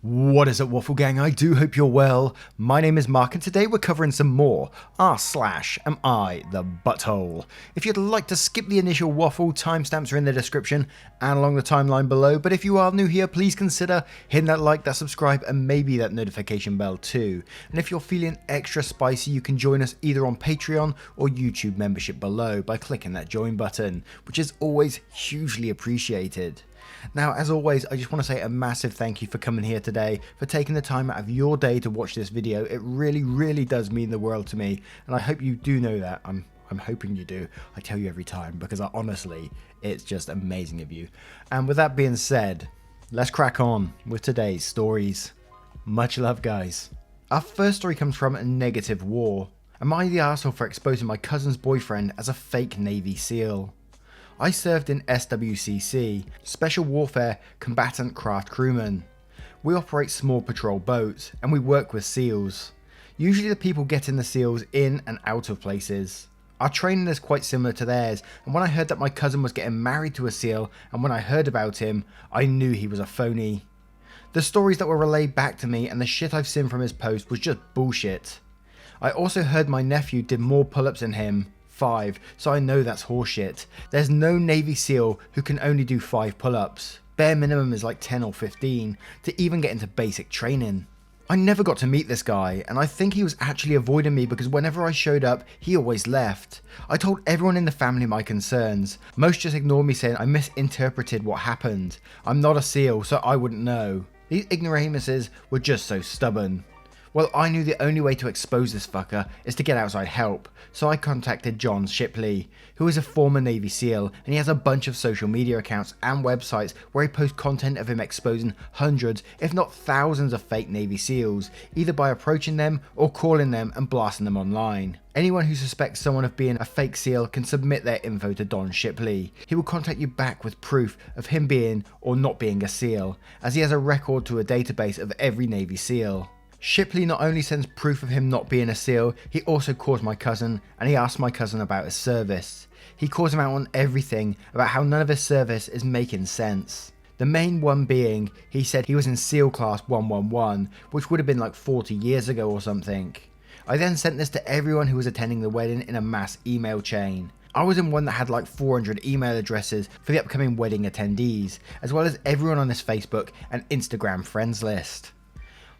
What is up, Waffle Gang? I do hope you're well. My name is Mark and today we're covering some more am I the butthole? If you'd like to skip the initial waffle, timestamps are in the description and along the timeline below, but if you are new here, please consider hitting that like, that subscribe and maybe that notification bell too. And if you're feeling extra spicy, you can join us either on Patreon or YouTube membership below by clicking that join button, which is always hugely appreciated. Now, as always, I just want to say a massive thank you for coming here today, for taking the time out of your day to watch this video. It really does mean the world to me, and I hope you do know that. I'm hoping you do. I tell you every time, because honestly, it's just amazing of you. And with that being said, let's crack on with today's stories. Much love, guys. Our first story comes from a negative war. Am I the arsehole for exposing my cousin's boyfriend as a fake Navy SEAL? I served in SWCC, Special Warfare Combatant Craft Crewman. We operate small patrol boats and we work with SEALs. Usually the people getting the SEALs in and out of places. Our training is quite similar to theirs, and when I heard that my cousin was getting married to a SEAL and when I heard about him, I knew he was a phony. The stories that were relayed back to me and the shit I've seen from his post was just bullshit. I also heard my nephew did more pull-ups than him. 5, so I know that's horseshit. There's no Navy SEAL who can only do 5 pull-ups. Bare minimum is like 10 or 15 to even get into basic training. I never got to meet this guy, and I think he was actually avoiding me because whenever I showed up, he always left. I told everyone in the family my concerns. Most just ignored me saying I misinterpreted what happened. I'm not a SEAL, so I wouldn't know. These ignoramuses were just so stubborn. Well, I knew the only way to expose this fucker is to get outside help, so I contacted John Shipley, who is a former Navy SEAL, and he has a bunch of social media accounts and websites where he posts content of him exposing hundreds, if not thousands of fake Navy SEALs, either by approaching them or calling them and blasting them online. Anyone who suspects someone of being a fake SEAL can submit their info to Don Shipley. He will contact you back with proof of him being or not being a SEAL, as he has a record to a database of every Navy SEAL. Shipley not only sends proof of him not being a SEAL, he also calls my cousin and he asks my cousin about his service. He calls him out on everything about how none of his service is making sense. The main one being, he said he was in SEAL Class 111, which would have been like 40 years ago or something. I then sent this to everyone who was attending the wedding in a mass email chain. I was in one that had like 400 email addresses for the upcoming wedding attendees, as well as everyone on his Facebook and Instagram friends list.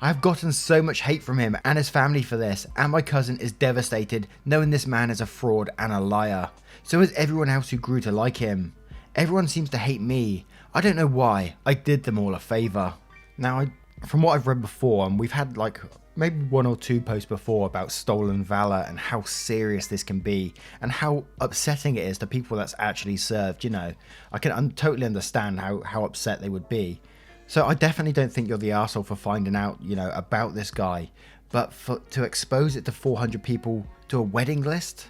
I have gotten so much hate from him and his family for this, and my cousin is devastated knowing this man is a fraud and a liar. So is everyone else who grew to like him. Everyone seems to hate me. I don't know why. I did them all a favour. Now, from what I've read before, and we've had like maybe 1 or 2 posts before about stolen valor and how serious this can be and how upsetting it is to people that's actually served, you know. I can totally understand how upset they would be. So I definitely don't think you're the arsehole for finding out, you know, about this guy, but to expose it to 400 people to a wedding list,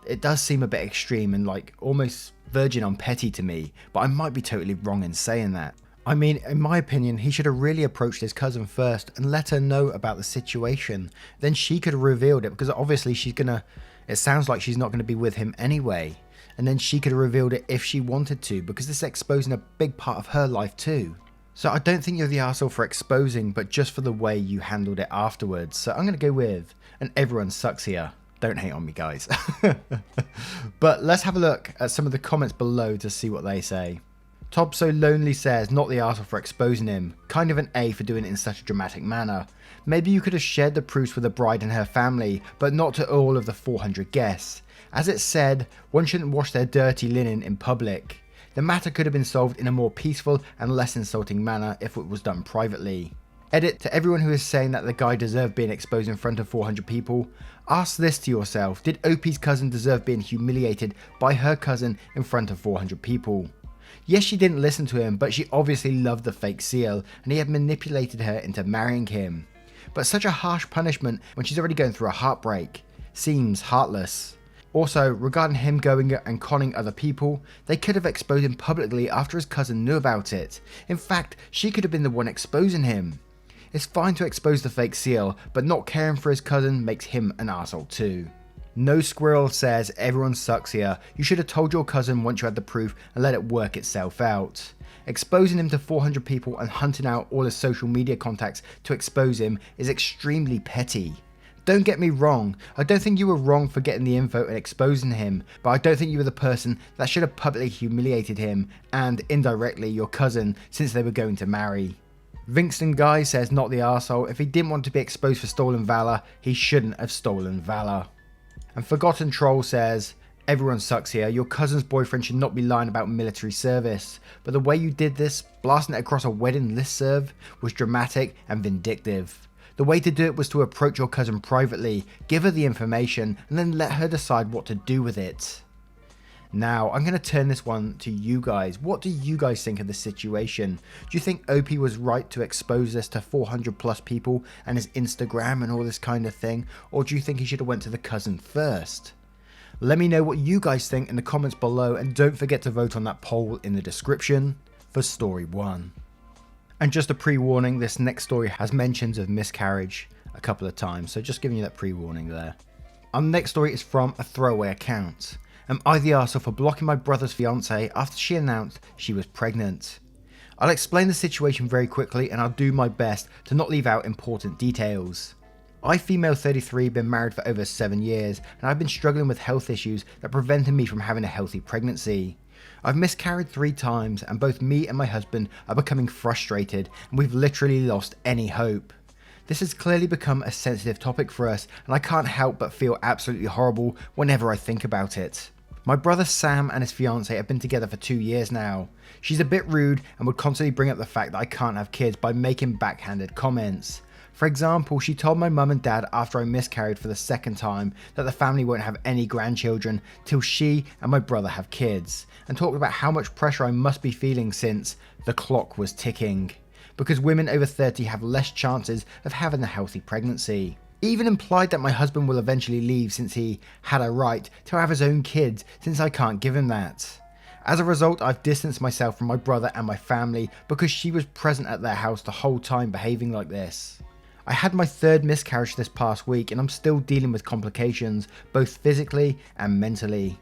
it does seem a bit extreme and like almost verging on petty to me, but I might be totally wrong in saying that. I mean, in my opinion, he should have really approached his cousin first and let her know about the situation. Then she could have revealed it, because obviously it sounds like she's not going to be with him anyway. And then she could have revealed it if she wanted to, because this is exposing a big part of her life too. So I don't think you're the arsehole for exposing, but just for the way you handled it afterwards. So I'm going to go with, and everyone sucks here. Don't hate on me, guys. But let's have a look at some of the comments below to see what they say. Tob So Lonely says, not the arsehole for exposing him. Kind of an A for doing it in such a dramatic manner. Maybe you could have shared the proofs with the bride and her family, but not to all of the 400 guests. As it said, one shouldn't wash their dirty linen in public. The matter could have been solved in a more peaceful and less insulting manner if it was done privately. Edit, to everyone who is saying that the guy deserved being exposed in front of 400 people, ask this to yourself: did OP's cousin deserve being humiliated by her cousin in front of 400 people? Yes, she didn't listen to him, but she obviously loved the fake SEAL and he had manipulated her into marrying him. But such a harsh punishment when she's already going through a heartbreak seems heartless. Also, regarding him going and conning other people, they could have exposed him publicly after his cousin knew about it. In fact, she could have been the one exposing him. It's fine to expose the fake SEAL, but not caring for his cousin makes him an arsehole too. No Squirrel says, everyone sucks here. You should have told your cousin once you had the proof and let it work itself out. Exposing him to 400 people and hunting out all his social media contacts to expose him is extremely petty. Don't get me wrong, I don't think you were wrong for getting the info and exposing him, but I don't think you were the person that should have publicly humiliated him and, indirectly, your cousin since they were going to marry. Vinkston Guy says, not the arsehole. If he didn't want to be exposed for stolen valor, he shouldn't have stolen valor. And Forgotten Troll says, everyone sucks here. Your cousin's boyfriend should not be lying about military service. But the way you did this, blasting it across a wedding listserv, was dramatic and vindictive. The way to do it was to approach your cousin privately, give her the information, and then let her decide what to do with it. Now, I'm going to turn this one to you guys. What do you guys think of the situation? Do you think OP was right to expose this to 400 plus people and his Instagram and all this kind of thing? Or do you think he should have went to the cousin first? Let me know what you guys think in the comments below, and don't forget to vote on that poll in the description for story 1. And just a pre-warning, this next story has mentions of miscarriage a couple of times, so just giving you that pre-warning there. Our next story is from a throwaway account. Am I the arsehole for blocking my brother's fiance after she announced she was pregnant? I'll explain the situation very quickly, and I'll do my best to not leave out important details. I, female 33, been married for over 7 years, and I've been struggling with health issues that prevented me from having a healthy pregnancy. I've miscarried 3 times, and both me and my husband are becoming frustrated, and we've literally lost any hope. This has clearly become a sensitive topic for us, and I can't help but feel absolutely horrible whenever I think about it. My brother Sam and his fiance have been together for 2 years now. She's a bit rude and would constantly bring up the fact that I can't have kids by making backhanded comments. For example, she told my mum and dad after I miscarried for the 2nd time that the family won't have any grandchildren till she and my brother have kids, and talked about how much pressure I must be feeling since the clock was ticking, because women over 30 have less chances of having a healthy pregnancy. Even implied that my husband will eventually leave since he had a right to have his own kids since I can't give him that. As a result, I've distanced myself from my brother and my family because she was present at their house the whole time behaving like this. I had my 3rd miscarriage this past week, and I'm still dealing with complications, both physically and mentally.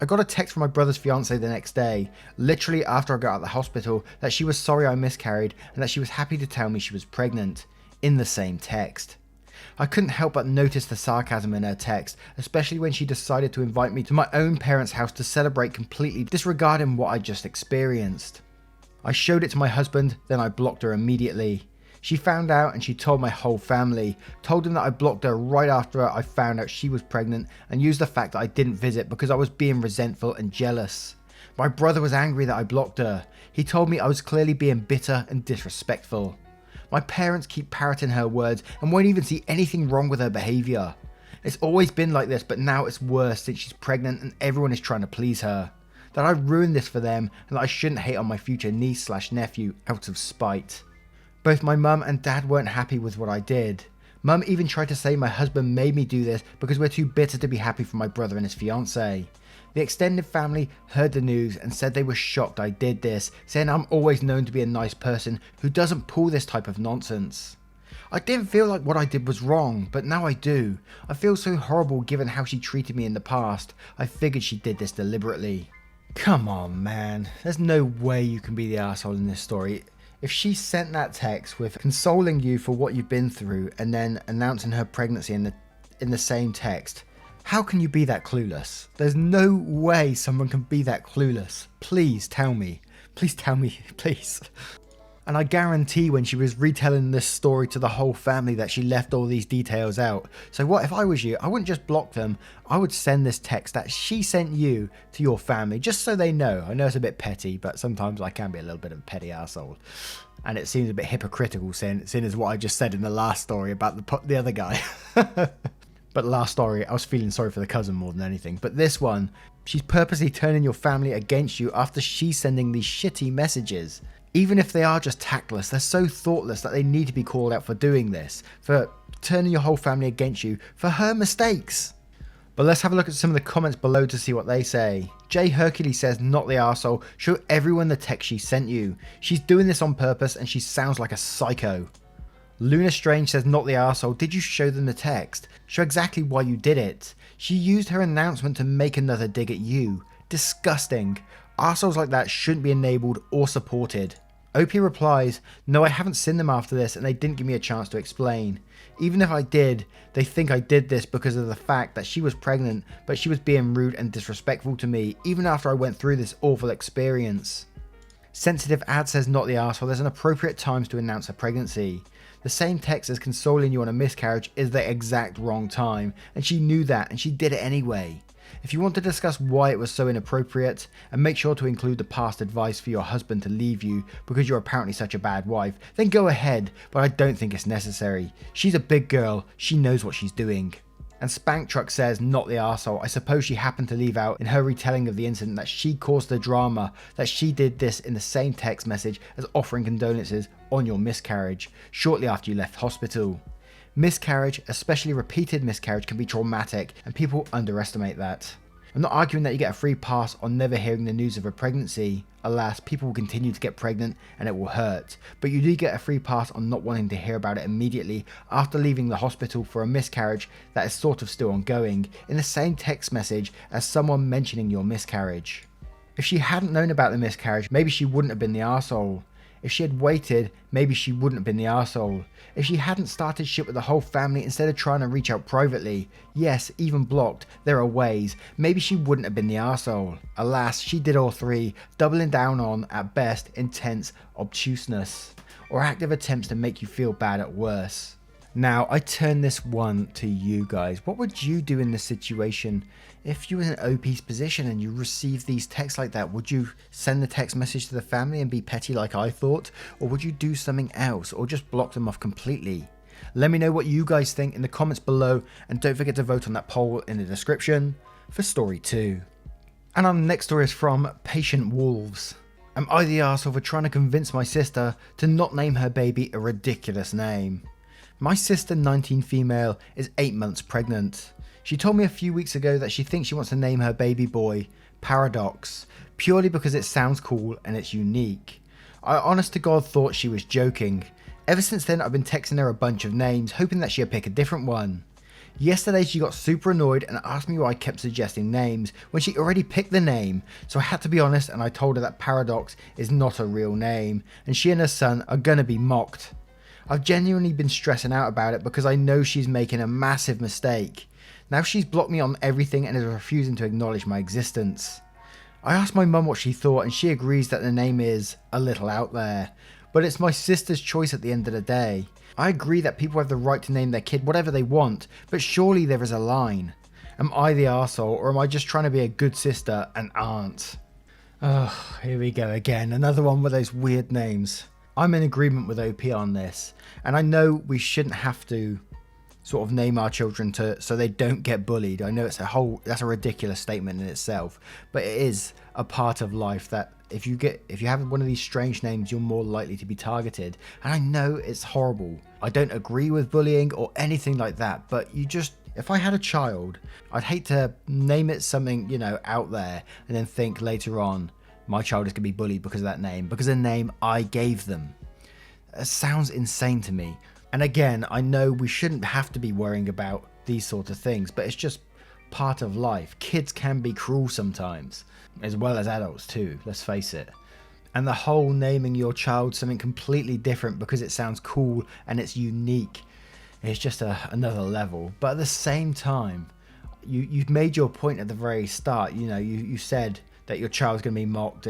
I got a text from my brother's fiance the next day, literally after I got out of the hospital, that she was sorry I miscarried and that she was happy to tell me she was pregnant, in the same text. I couldn't help but notice the sarcasm in her text, especially when she decided to invite me to my own parents' house to celebrate, completely disregarding what I just experienced. I showed it to my husband, then I blocked her immediately. She found out and she told my whole family, told them that I blocked her right after I found out she was pregnant, and used the fact that I didn't visit because I was being resentful and jealous. My brother was angry that I blocked her. He told me I was clearly being bitter and disrespectful. My parents keep parroting her words and won't even see anything wrong with her behaviour. It's always been like this, but now it's worse since she's pregnant and everyone is trying to please her. That I ruined this for them, and that I shouldn't hate on my future niece/nephew out of spite. Both my mum and dad weren't happy with what I did. Mum even tried to say my husband made me do this because we're too bitter to be happy for my brother and his fiancée. The extended family heard the news and said they were shocked I did this, saying I'm always known to be a nice person who doesn't pull this type of nonsense. I didn't feel like what I did was wrong, but now I do. I feel so horrible given how she treated me in the past. I figured she did this deliberately. Come on, man. There's no way you can be the asshole in this story. If she sent that text with consoling you for what you've been through and then announcing her pregnancy in the same text, how can you be that clueless? There's no way someone can be that clueless. Please tell me. Please tell me, please. And I guarantee when she was retelling this story to the whole family that she left all these details out. So what if I was you? I wouldn't just block them. I would send this text that she sent you to your family, just so they know. I know it's a bit petty, but sometimes I can be a little bit of a petty asshole. And it seems a bit hypocritical seeing as what I just said in the last story about the other guy. But last story, I was feeling sorry for the cousin more than anything. But this one, she's purposely turning your family against you after she's sending these shitty messages. Even if they are just tactless, they're so thoughtless that they need to be called out for doing this, for turning your whole family against you for her mistakes. But let's have a look at some of the comments below to see what they say. Jay Hercules says, not the arsehole, show everyone the text she sent you. She's doing this on purpose and she sounds like a psycho. Luna Strange says, not the arsehole. Did you show them the text? Show exactly why you did it. She used her announcement to make another dig at you. Disgusting. Arseholes like that shouldn't be enabled or supported. OP replies, no, I haven't seen them after this and they didn't give me a chance to explain. Even if I did, they think I did this because of the fact that she was pregnant, but she was being rude and disrespectful to me even after I went through this awful experience. Sensitive Ad says, not the arsehole. There's an appropriate times to announce a pregnancy. The same text as consoling you on a miscarriage is the exact wrong time, and she knew that and she did it anyway. If you want to discuss why it was so inappropriate, and make sure to include the past advice for your husband to leave you because you're apparently such a bad wife, then go ahead, but I don't think it's necessary. She's a big girl, she knows what she's doing. And Spank Truck says, not the arsehole. I suppose she happened to leave out in her retelling of the incident that she caused the drama, that she did this in the same text message as offering condolences on your miscarriage, shortly after you left hospital. Miscarriage, especially repeated miscarriage, can be traumatic and people underestimate that. I'm not arguing that you get a free pass on never hearing the news of a pregnancy. Alas, people will continue to get pregnant and it will hurt. But you do get a free pass on not wanting to hear about it immediately after leaving the hospital for a miscarriage that is sort of still ongoing, in the same text message as someone mentioning your miscarriage. If she hadn't known about the miscarriage, maybe she wouldn't have been the arsehole. If she had waited, maybe she wouldn't have been the arsehole. If she hadn't started shit with the whole family instead of trying to reach out privately, yes, even blocked, there are ways, maybe she wouldn't have been the arsehole. Alas, she did all three, doubling down on, at best, intense obtuseness, or active attempts to make you feel bad at worst. Now, I turn this one to you guys. What would you do in this situation? If you were in OP's position and you received these texts like that, would you send the text message to the family and be petty like I thought? Or would you do something else or just block them off completely? Let me know what you guys think in the comments below, and don't forget to vote on that poll in the description for story 2. And our next story is from Patient Wolves. Am I the arsehole for trying to convince my sister to not name her baby a ridiculous name? My sister, 19 female, is 8 months pregnant. She told me a few weeks ago that she thinks she wants to name her baby boy Paradox, purely because it sounds cool and it's unique. I honest to God thought she was joking. Ever since then I've been texting her a bunch of names, hoping that she'll pick a different one. Yesterday she got super annoyed and asked me why I kept suggesting names when she already picked the name, so I had to be honest and I told her that Paradox is not a real name and she and her son are gonna be mocked. I've genuinely been stressing out about it because I know she's making a massive mistake. Now she's blocked me on everything and is refusing to acknowledge my existence. I asked my mum what she thought and she agrees that the name is a little out there, but it's my sister's choice at the end of the day. I agree that people have the right to name their kid whatever they want, but surely there is a line. Am I the arsehole, or am I just trying to be a good sister and aunt? Oh, here we go again, another one with those weird names. I'm in agreement with OP on this, and I know we shouldn't have to sort of name our children so they don't get bullied. I know that's a ridiculous statement in itself, but it is a part of life that if you have one of these strange names, you're more likely to be targeted. And I know it's horrible. I don't agree with bullying or anything like that, but if I had a child, I'd hate to name it something, out there and then think later on, my child is going to be bullied because of that name, because of the name I gave them. It sounds insane to me. And again, I know we shouldn't have to be worrying about these sort of things, but it's just part of life. Kids can be cruel sometimes, as well as adults too, let's face it. And the whole naming your child something completely different because it sounds cool and it's unique is just another level. But at the same time, you've made your point at the very start. You said that your child's going to be mocked,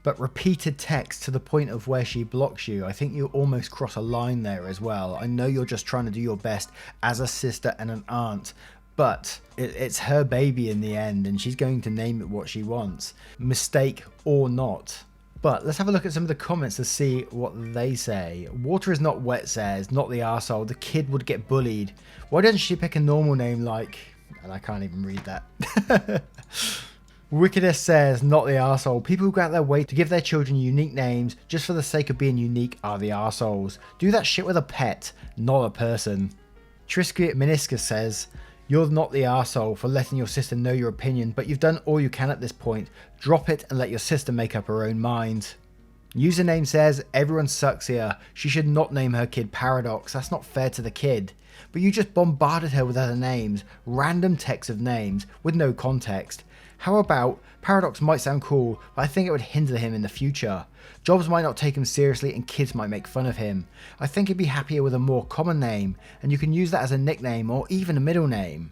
but repeated text to the point of where she blocks you, I think you almost cross a line there as well. I know you're just trying to do your best as a sister and an aunt, but it's her baby in the end and she's going to name it what she wants, mistake or not. But let's have a look at some of the comments to see what they say. Water is not wet says, not the arsehole, the kid would get bullied. Why doesn't she pick a normal name like, and I can't even read that. Wickedest says, not the arsehole. People who go out their way to give their children unique names just for the sake of being unique are the arseholes. Do that shit with a pet, not a person. Triscuit Meniscus says, you're not the arsehole for letting your sister know your opinion, but you've done all you can at this point. Drop it and let your sister make up her own mind. Username says, everyone sucks here. She should not name her kid Paradox. That's not fair to the kid. But you just bombarded her with other names, random texts of names, with no context. How about, Paradox might sound cool, but I think it would hinder him in the future. Jobs might not take him seriously and kids might make fun of him. I think he'd be happier with a more common name, and you can use that as a nickname or even a middle name.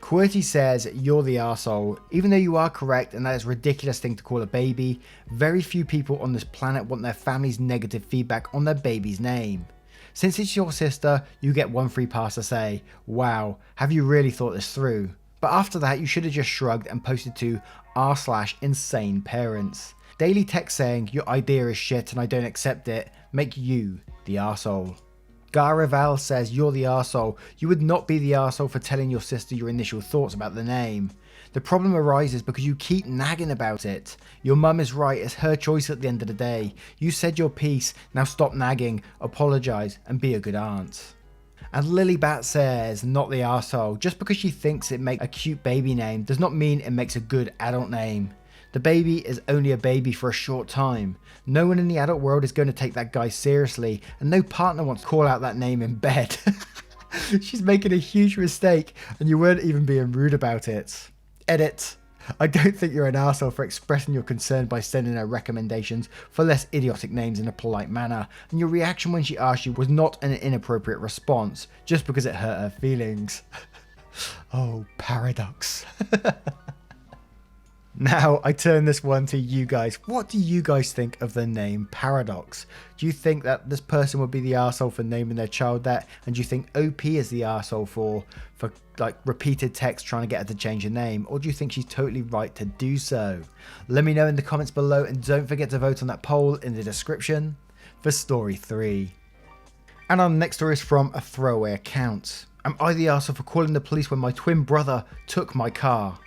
QWERTY says, you're the arsehole. Even though you are correct and that is a ridiculous thing to call a baby, very few people on this planet want their family's negative feedback on their baby's name. Since it's your sister, you get one free pass to say, wow, have you really thought this through? But after that, you should have just shrugged and posted to r/insane parents. Daily text saying, your idea is shit and I don't accept it, make you the arsehole. Garaval says, you're the arsehole. You would not be the arsehole for telling your sister your initial thoughts about the name. The problem arises because you keep nagging about it. Your mum is right, it's her choice at the end of the day. You said your piece, now stop nagging, apologise and be a good aunt. And Lilybat says, not the arsehole. Just because she thinks it makes a cute baby name does not mean it makes a good adult name. The baby is only a baby for a short time. No one in the adult world is going to take that guy seriously, and no partner wants to call out that name in bed. She's making a huge mistake, and you weren't even being rude about it. Edit. I don't think you're an arsehole for expressing your concern by sending her recommendations for less idiotic names in a polite manner, and your reaction when she asked you was not an inappropriate response, just because it hurt her feelings. Oh, Paradox. Now, I turn this one to you guys. What do you guys think of the name Paradox? Do you think that this person would be the arsehole for naming their child that? And do you think OP is the arsehole for like repeated text trying to get her to change her name? Or do you think she's totally right to do so? Let me know in the comments below, and don't forget to vote on that poll in the description for story 3. And our next story is from a throwaway account. Am I the arsehole for calling the police when my twin brother took my car?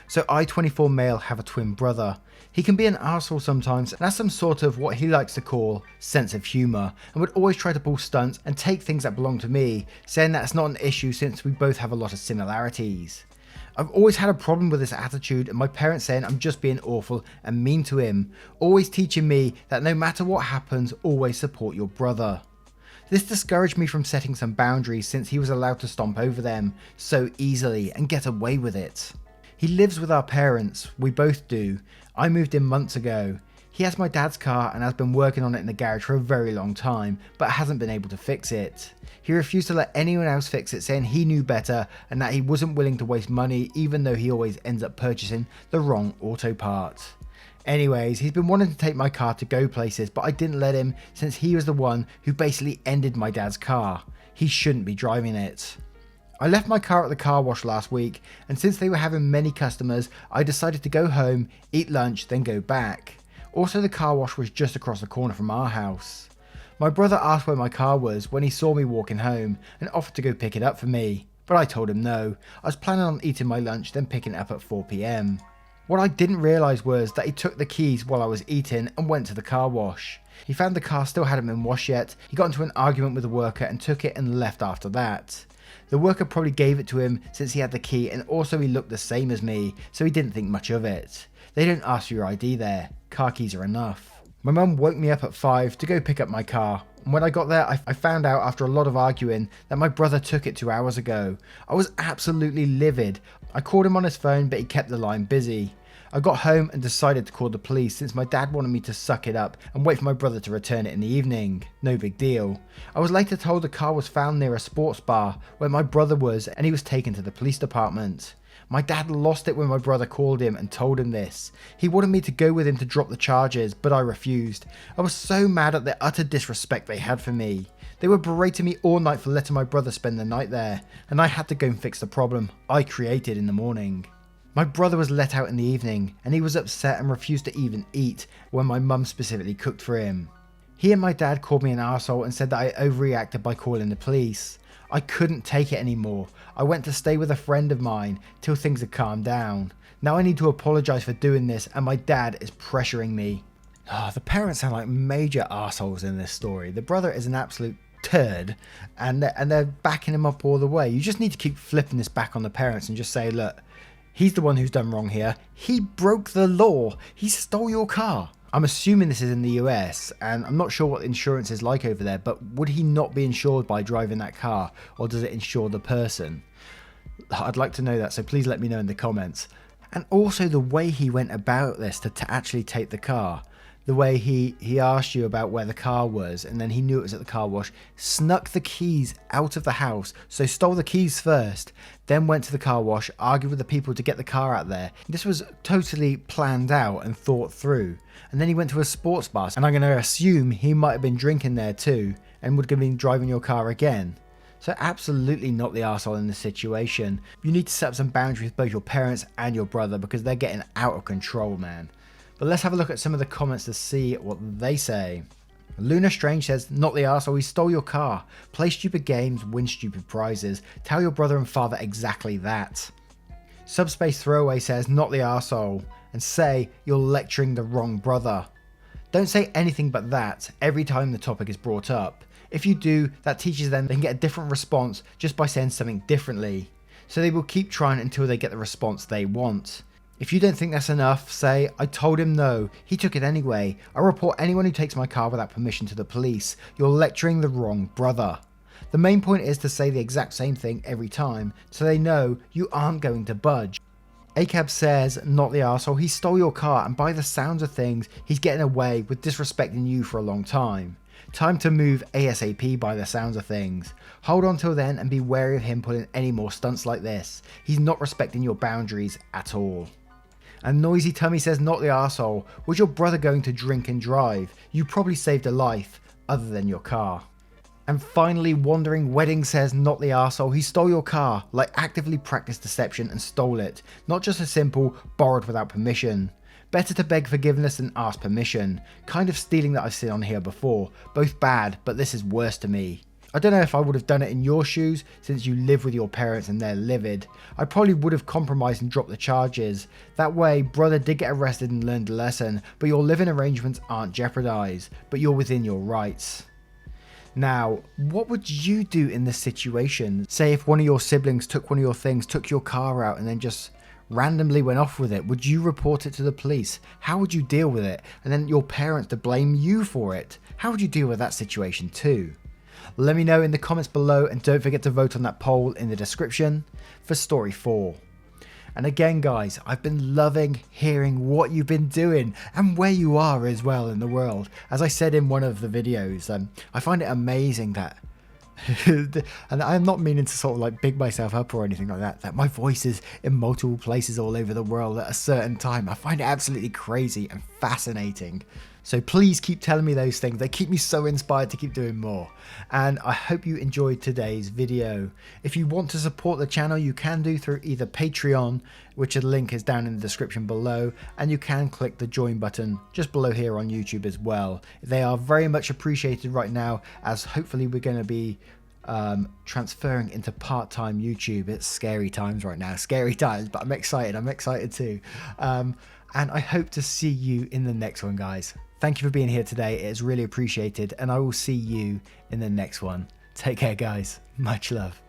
So I, 24 male, have a twin brother. He can be an arsehole sometimes and has some sort of what he likes to call sense of humour, and would always try to pull stunts and take things that belong to me, saying that's not an issue since we both have a lot of similarities. I've always had a problem with this attitude, and my parents saying I'm just being awful and mean to him, always teaching me that no matter what happens, always support your brother. This discouraged me from setting some boundaries since he was allowed to stomp over them so easily and get away with it. He lives with our parents, we both do. I moved in months ago. He has my dad's car and has been working on it in the garage for a very long time, but hasn't been able to fix it. He refused to let anyone else fix it, saying he knew better and that he wasn't willing to waste money, even though he always ends up purchasing the wrong auto parts. Anyways, he's been wanting to take my car to go places, but I didn't let him since he was the one who basically ended my dad's car. He shouldn't be driving it. I left my car at the car wash last week, and since they were having many customers, I decided to go home, eat lunch, then go back. Also, the car wash was just across the corner from our house. My brother asked where my car was when he saw me walking home and offered to go pick it up for me, but I told him no. I was planning on eating my lunch then picking it up at 4 PM. What I didn't realise was that he took the keys while I was eating and went to the car wash. He found the car still hadn't been washed yet, he got into an argument with the worker and took it and left after that. The worker probably gave it to him since he had the key, and also he looked the same as me, so he didn't think much of it. They don't ask for your ID there, car keys are enough. My mum woke me up at 5 to go pick up my car, and when I got there I found out after a lot of arguing that my brother took it 2 hours ago. I was absolutely livid. I called him on his phone but he kept the line busy. I got home and decided to call the police since my dad wanted me to suck it up and wait for my brother to return it in the evening. No big deal. I was later told the car was found near a sports bar where my brother was, and he was taken to the police department. My dad lost it when my brother called him and told him this. He wanted me to go with him to drop the charges, but I refused. I was so mad at the utter disrespect they had for me. They were berating me all night for letting my brother spend the night there, and I had to go and fix the problem I created in the morning. My brother was let out in the evening, and he was upset and refused to even eat when my mum specifically cooked for him. He and my dad called me an arsehole and said that I overreacted by calling the police. I couldn't take it anymore. I went to stay with a friend of mine till things had calmed down. Now I need to apologise for doing this, and my dad is pressuring me. The parents sound like major arseholes in this story. The brother is an absolute turd, and they're backing him up all the way. You just need to keep flipping this back on the parents and just say, look, he's the one who's done wrong here. He broke the law. He stole your car. I'm assuming this is in the US, and I'm not sure what insurance is like over there, but would he not be insured by driving that car, or does it insure the person? I'd like to know that, so please let me know in the comments. And also the way he went about this to actually take the car. The way he asked you about where the car was, and then he knew it was at the car wash, snuck the keys out of the house, so stole the keys first, then went to the car wash, argued with the people to get the car out there. This was totally planned out and thought through. And then he went to a sports bar, and I'm going to assume he might have been drinking there too, and would have been driving your car again. So absolutely not the arsehole in this situation. You need to set up some boundaries with both your parents and your brother, because they're getting out of control, man. But let's have a look at some of the comments to see what they say. Luna Strange says, not the arsehole, he stole your car. Play stupid games, win stupid prizes. Tell your brother and father exactly that. Subspace Throwaway says, not the arsehole, and say you're lecturing the wrong brother. Don't say anything but that every time the topic is brought up. If you do, that teaches them they can get a different response just by saying something differently. So they will keep trying until they get the response they want. If you don't think that's enough, say, I told him no, he took it anyway. I report anyone who takes my car without permission to the police. You're lecturing the wrong brother. The main point is to say the exact same thing every time, so they know you aren't going to budge. ACAB says, not the arsehole, he stole your car, and by the sounds of things, he's getting away with disrespecting you for a long time. Time to move ASAP by the sounds of things. Hold on till then and be wary of him pulling any more stunts like this. He's not respecting your boundaries at all. And Noisy Tummy says, not the arsehole. Was your brother going to drink and drive? You probably saved a life, other than your car. And finally, Wandering Wedding says, not the arsehole. He stole your car, like actively practiced deception and stole it. Not just a simple, borrowed without permission. Better to beg forgiveness than ask permission. Kind of stealing that I've seen on here before. Both bad, but this is worse to me. I don't know if I would have done it in your shoes, since you live with your parents and they're livid. I probably would have compromised and dropped the charges. That way, brother did get arrested and learned a lesson, but your living arrangements aren't jeopardized, but you're within your rights. Now, what would you do in this situation? Say if one of your siblings took one of your things, took your car out, and then just randomly went off with it. Would you report it to the police? How would you deal with it? And then your parents to blame you for it. How would you deal with that situation too? Let me know in the comments below, and don't forget to vote on that poll in the description for story 4. And again guys, I've been loving hearing what you've been doing and where you are as well in the world. As I said in one of the videos, I find it amazing that and I'm not meaning to sort of like big myself up or anything like that my voice is in multiple places all over the world at a certain time. I find it absolutely crazy and fascinating. So please keep telling me those things. They keep me so inspired to keep doing more. And I hope you enjoyed today's video. If you want to support the channel, you can do through either Patreon, which the link is down in the description below, and you can click the join button just below here on YouTube as well. They are very much appreciated right now, as hopefully we're going to be transferring into part-time YouTube. It's scary times right now, scary times, but I'm excited too. And I hope to see you in the next one, guys. Thank you for being here today. It is really appreciated, and I will see you in the next one. Take care, guys. Much love.